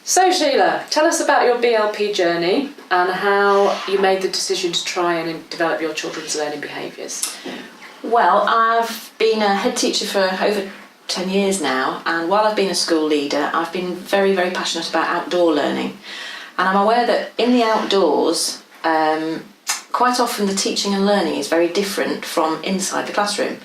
So Sheila, tell us about your BLP journey and how you made the decision to try and develop your children's learning behaviours. Well, I've been a head teacher for over 10 years now, and while I've been a school leader, I've been very, very passionate about outdoor learning. And I'm aware that in the outdoors, quite often the teaching and learning is very different from inside the classroom.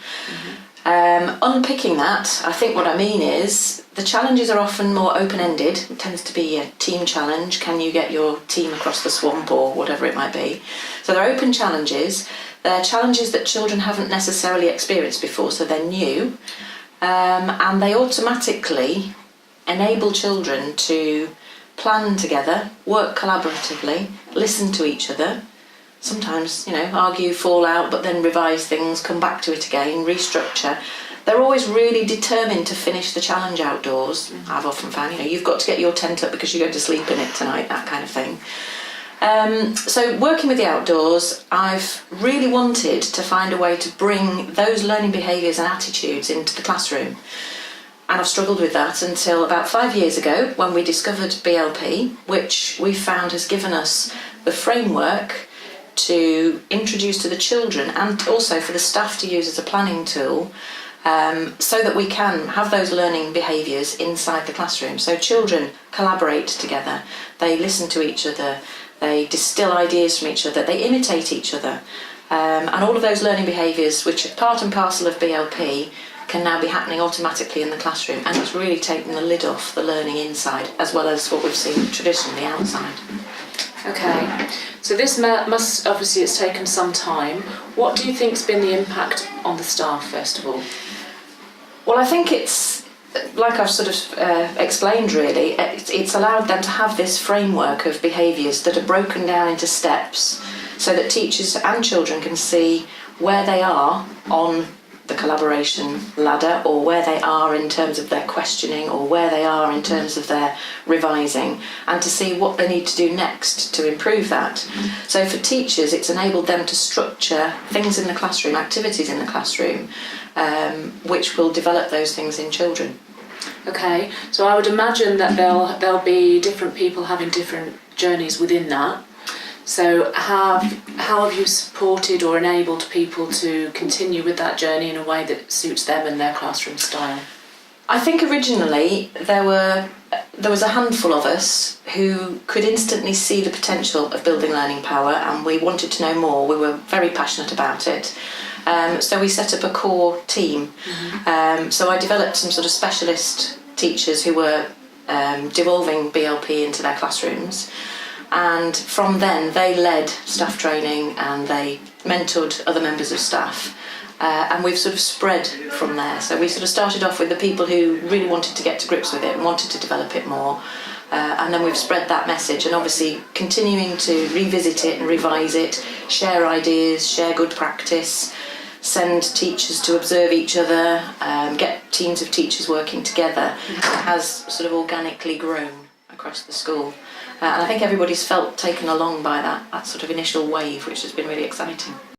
Unpicking that, I think what I mean is the challenges are often more open-ended. It tends to be a team challenge. Can you get your team across the swamp or whatever it might be? So they're open challenges. They're challenges that children haven't necessarily experienced before, so they're new. And they automatically enable children to plan together, work collaboratively, listen to each other, sometimes, argue, fall out, but then revise things, come back to it again, restructure. They're always really determined to finish the challenge outdoors. I've often found, you've got to get your tent up because you're going to sleep in it tonight, that kind of thing. So working with the outdoors, I've really wanted to find a way to bring those learning behaviours and attitudes into the classroom. And I've struggled with that until about 5 years ago when we discovered BLP, which we found has given us the framework to introduce to the children and also for the staff to use as a planning tool, so that we can have those learning behaviours inside the classroom. So children collaborate together, they listen to each other, they distill ideas from each other, they imitate each other, and all of those learning behaviours, which are part and parcel of BLP, can now be happening automatically in the classroom, and it's really taken the lid off the learning inside as well as what we've seen traditionally outside. Okay, so this must, obviously it's taken some time. What do you think's been the impact on the staff, first of all? Well, I think it's, like I've sort of explained really, it's allowed them to have this framework of behaviours that are broken down into steps so that teachers and children can see where they are on the collaboration ladder, or where they are in terms of their questioning, or where they are in terms of their revising, and to see what they need to do next to improve that. So for teachers, it's enabled them to structure things in the classroom, activities in the classroom, which will develop those things in children. Okay, so I would imagine that there'll be different people having different journeys within that. So how have you supported or enabled people to continue with that journey in a way that suits them and their classroom style? I think originally there was a handful of us who could instantly see the potential of building learning power, and we wanted to know more. We were very passionate about it. So we set up a core team. So I developed some sort of specialist teachers who were devolving BLP into their classrooms. And from then they led staff training and they mentored other members of staff, and we've sort of spread from there. So we sort of started off with the people who really wanted to get to grips with it and wanted to develop it more, and then we've spread that message, and obviously continuing to revisit it and revise it, share ideas, share good practice, send teachers to observe each other, get teams of teachers working together. It has sort of organically grown across the school. And I think everybody's felt taken along by that sort of initial wave, which has been really exciting.